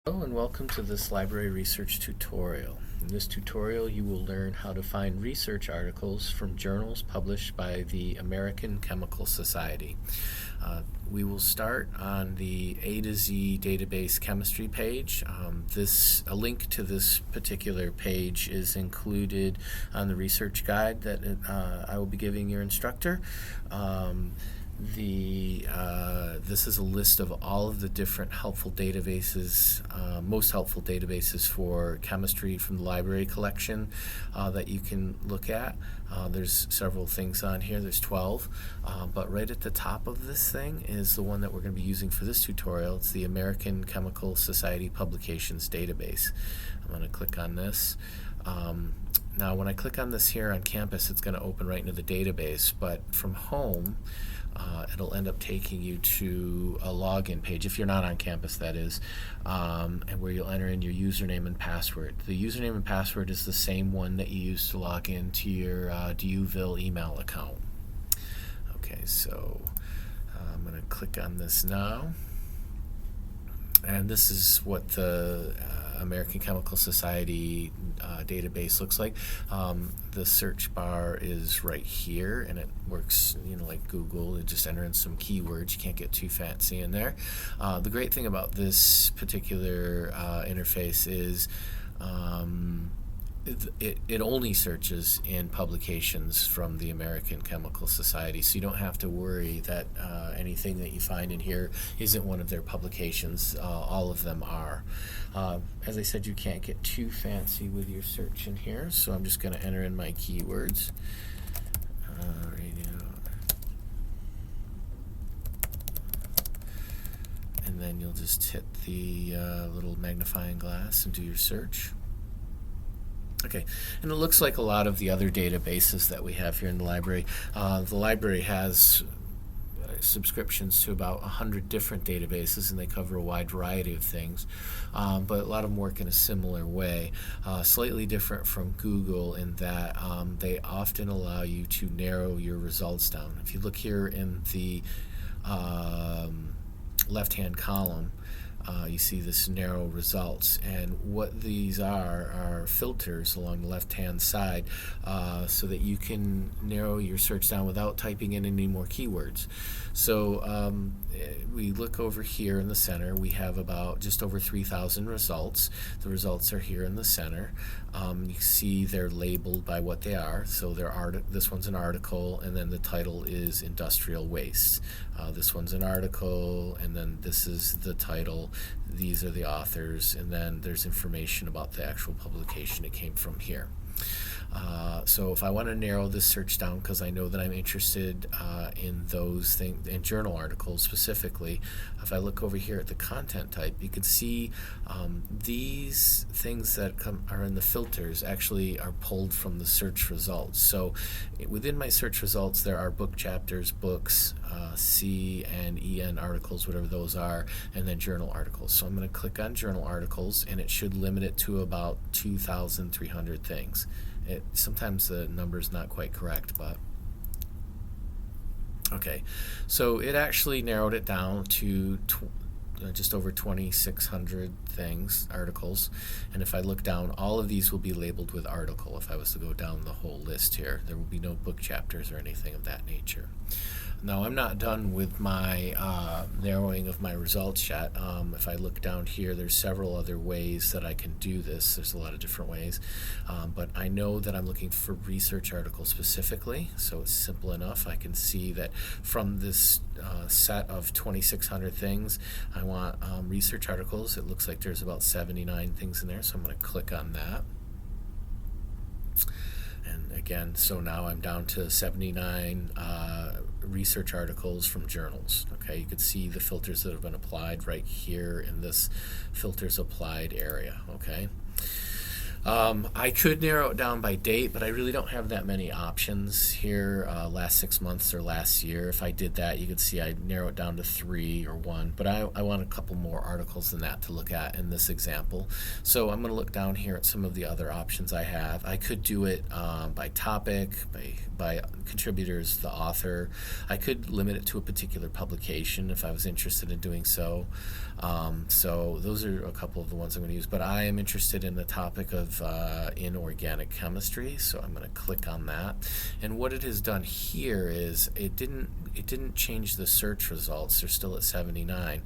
Hello and welcome to this library research tutorial. In this tutorial you will learn how to find research articles from journals published by the American Chemical Society. We will start on the A to Z database chemistry page. A link to this particular page is included on the research guide that I will be giving your instructor. This is a list of all of the different helpful databases, most helpful databases for chemistry from the library collection that you can look at. There's several things on here, there's 12, but right at the top of this thing is the one that we're going to be using for this tutorial. It's the American Chemical Society Publications Database. I'm going to click on this. Now when I click on this here on campus, it's going to open right into the database, but from home it'll end up taking you to a login page, if you're not on campus that is, and where you'll enter in your username and password. The username and password is the same one that you use to log into your DUville email account. Okay, so I'm going to click on this now, and this is what the American Chemical Society database looks like. The search bar is right here, and it works, like Google. You just enter in some keywords. You can't get too fancy in there. The great thing about this particular interface is it only searches in publications from the American Chemical Society, so you don't have to worry that anything that you find in here isn't one of their publications. All of them are. As I said, you can't get too fancy with your search in here, so I'm just going to enter in my keywords. Radio. And then you'll just hit the little magnifying glass and do your search. Okay, and it looks like a lot of the other databases that we have here in the library. The library has subscriptions to about 100 different databases, and they cover a wide variety of things, but a lot of them work in a similar way. Slightly different from Google in that they often allow you to narrow your results down. If you look here in the left-hand column, you see this narrow results, and what these are filters along the left hand side, so that you can narrow your search down without typing in any more keywords. So we look over here in the center, we have about just over 3,000 results. The results are here in the center. You see they're labeled by what they are. So this one's an article, and then the title is industrial waste. This one's an article, and then this is the title. These are the authors, and then there's information about the actual publication it came from here. So if I want to narrow this search down, because I know that I'm interested in those things, in journal articles specifically, if I look over here at the content type, you can see these things that are in the filters actually are pulled from the search results. So within my search results there are book chapters, books, C and EN articles, whatever those are, and then journal articles. So I'm going to click on journal articles, and it should limit it to about 2,300 things. Sometimes the number's not quite correct, but okay. So it actually narrowed it down to just over 2,600 articles, and if I look down, all of these will be labeled with article. If I was to go down the whole list here, there will be no book chapters or anything of that nature. Now I'm not done with my narrowing of my results yet. If I look down here, there's several other ways that I can do this. There's a lot of different ways, but I know that I'm looking for research articles specifically, so it's simple enough. I can see that from this set of 2,600 things, I want research articles. It looks like there's about 79 things in there, so I'm going to click on that. And again, so now I'm down to 79 research articles from journals. Okay, you can see the filters that have been applied right here in this filters applied area. Okay, I could narrow it down by date, but I really don't have that many options here, last 6 months or last year. If I did that, you could see I'd narrow it down to 3 or 1, but I want a couple more articles than that to look at in this example. So I'm going to look down here at some of the other options I have. I could do it by topic, by contributors, the author. I could limit it to a particular publication if I was interested in doing so. So those are a couple of the ones I'm going to use, but I am interested in the topic of inorganic chemistry, so I'm going to click on that. And what it has done here is it didn't change the search results. They're still at 79,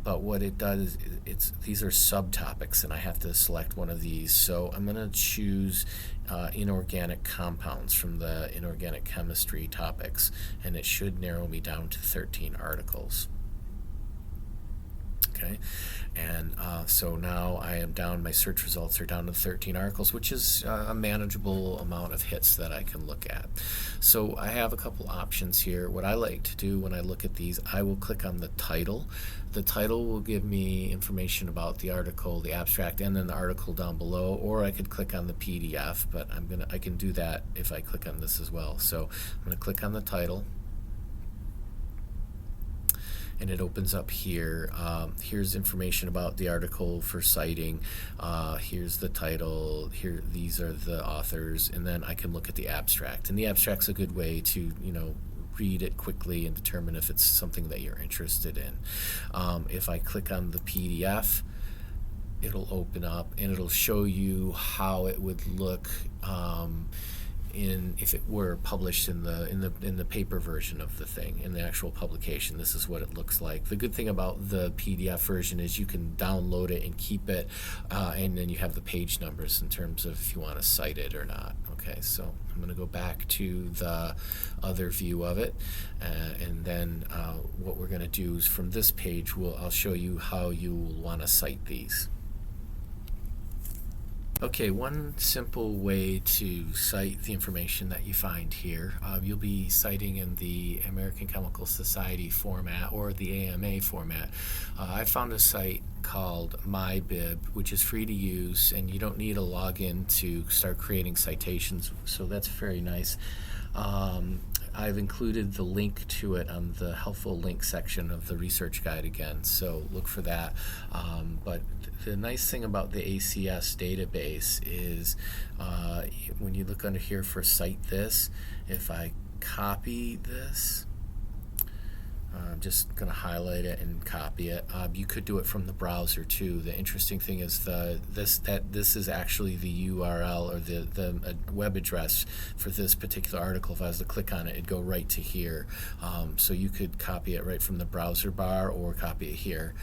but what it does is these are subtopics, and I have to select one of these. So I'm going to choose inorganic compounds from the inorganic chemistry topics, and it should narrow me down to 13 articles. Okay, and so now I am down, my search results are down to 13 articles, which is a manageable amount of hits that I can look at. So I have a couple options here. What I like to do when I look at these, I will click on the title. The title will give me information about the article, the abstract, and then the article down below, or I could click on the PDF, but I can do that if I click on this as well. So I'm going to click on the title, and it opens up here. Here's information about the article for citing. Here's the title. Here, these are the authors, and then I can look at the abstract. And the abstract's a good way to, read it quickly and determine if it's something that you're interested in. If I click on the PDF, it'll open up and it'll show you how it would look if it were published in the paper version of the thing, in the actual publication. This is what it looks like. The good thing about the PDF version is you can download it and keep it, and then you have the page numbers in terms of if you want to cite it or not. Okay, so I'm going to go back to the other view of it, and then what we're going to do is from this page I'll show you how you will want to cite these. Okay, one simple way to cite the information that you find here, you'll be citing in the American Chemical Society format or the AMA format. I found a site called MyBib, which is free to use, and you don't need a login to start creating citations, so that's very nice. I've included the link to it on the helpful link section of the research guide again, so look for that. But the nice thing about the ACS database is when you look under here for cite this, if I copy this, I'm just going to highlight it and copy it. You could do it from the browser too. The interesting thing is this is actually the URL or the web address for this particular article. If I was to click on it, it'd go right to here. So you could copy it right from the browser bar or copy it here.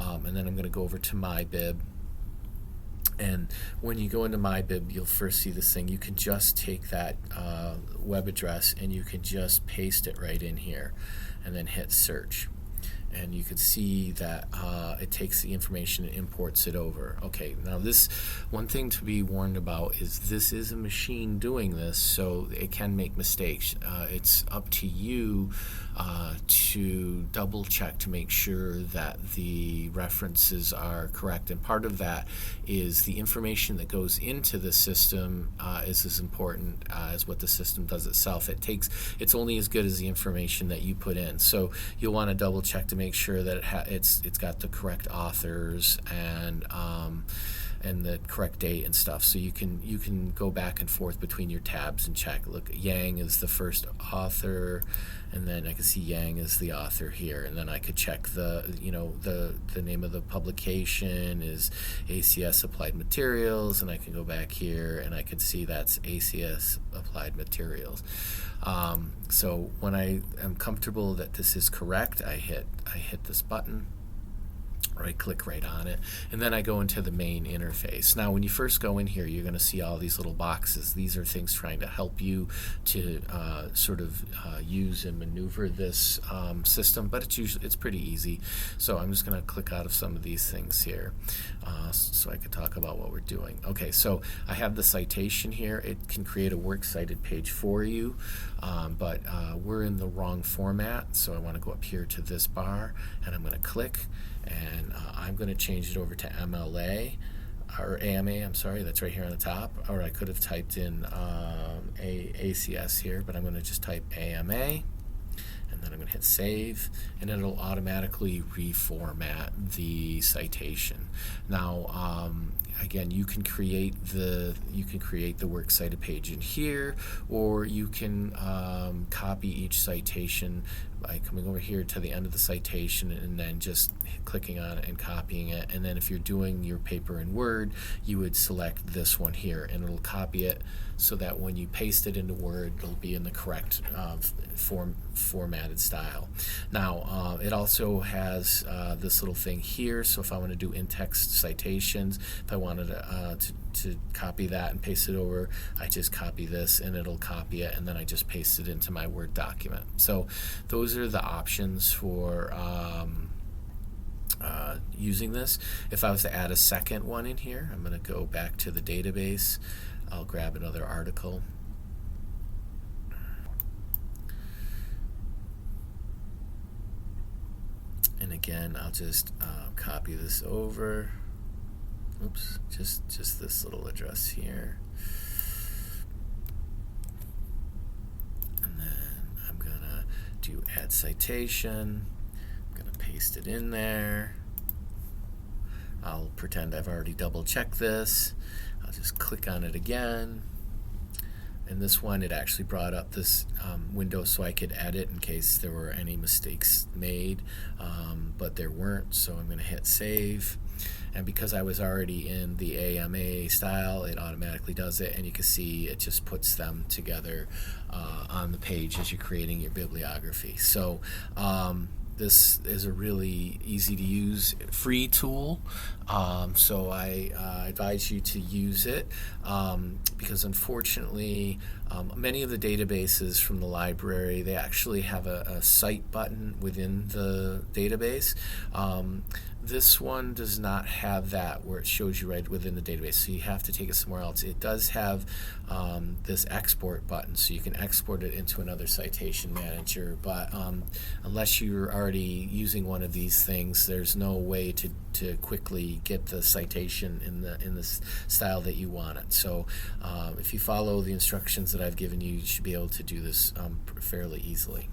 And then I'm going to go over to MyBib. And when you go into MyBib, you'll first see this thing. You can just take that web address and you can just paste it right in here and then hit search. And you can see that it takes the information and imports it over. Okay, now this one thing to be warned about is this is a machine doing this, so it can make mistakes. It's up to you to double check to make sure that the references are correct, and part of that is the information that goes into the system is as important as what the system does itself. It's only as good as the information that you put in, so you'll want to double check to make sure that it's got the correct authors and the correct date and stuff. So you can go back and forth between your tabs and check. Look, Yang is the first author, and then I can see Yang is the author here, and then I could check the name of the publication is ACS Applied Materials, and I can go back here and I can see that's ACS Applied Materials. So when I am comfortable that this is correct, I hit this button, right click right on it, and then I go into the main interface. Now when you first go in here, you're going to see all these little boxes. These are things trying to help you to use and maneuver this system, but it's pretty easy. So I'm just going to click out of some of these things here so I could talk about what we're doing. Okay, so I have the citation here. It can create a works cited page for you, but we're in the wrong format, so I want to go up here to this bar and I'm going to click, and I'm going to change it over to MLA. or AMA, I'm sorry, that's right here on the top, or I could have typed in ACS here, but I'm going to just type AMA, and then I'm going to hit save, and it'll automatically reformat the citation. Now, again, you can create the works cited page in here, or you can copy each citation by coming over here to the end of the citation and then just clicking on it and copying it. And then if you're doing your paper in Word, you would select this one here, and it'll copy it so that when you paste it into Word, it'll be in the correct formatted style. Now, it also has this little thing here, so if I want to do in-text citations, if I wanted to copy that and paste it over, I just copy this and it'll copy it, and then I just paste it into my Word document. So those are the options for using this. If I was to add a second one in here, I'm going to go back to the database. I'll grab another article. And again, I'll just copy this over. Oops, just this little address here. And then I'm gonna do add citation. I'm gonna paste it in there. I'll pretend I've already double checked this. I'll just click on it again. And this one, it actually brought up this window so I could edit in case there were any mistakes made, but there weren't, so I'm going to hit save. And because I was already in the AMA style, it automatically does it, and you can see it just puts them together on the page as you're creating your bibliography. So this is a really easy to use free tool, so I advise you to use it, because unfortunately many of the databases from the library, they actually have a cite button within the database. This one does not have that, where it shows you right within the database, so you have to take it somewhere else. It does have this export button, so you can export it into another citation manager, but unless you're already using one of these things, there's no way to quickly get the citation in the style that you want it. So if you follow the instructions that I've given you, you should be able to do this fairly easily.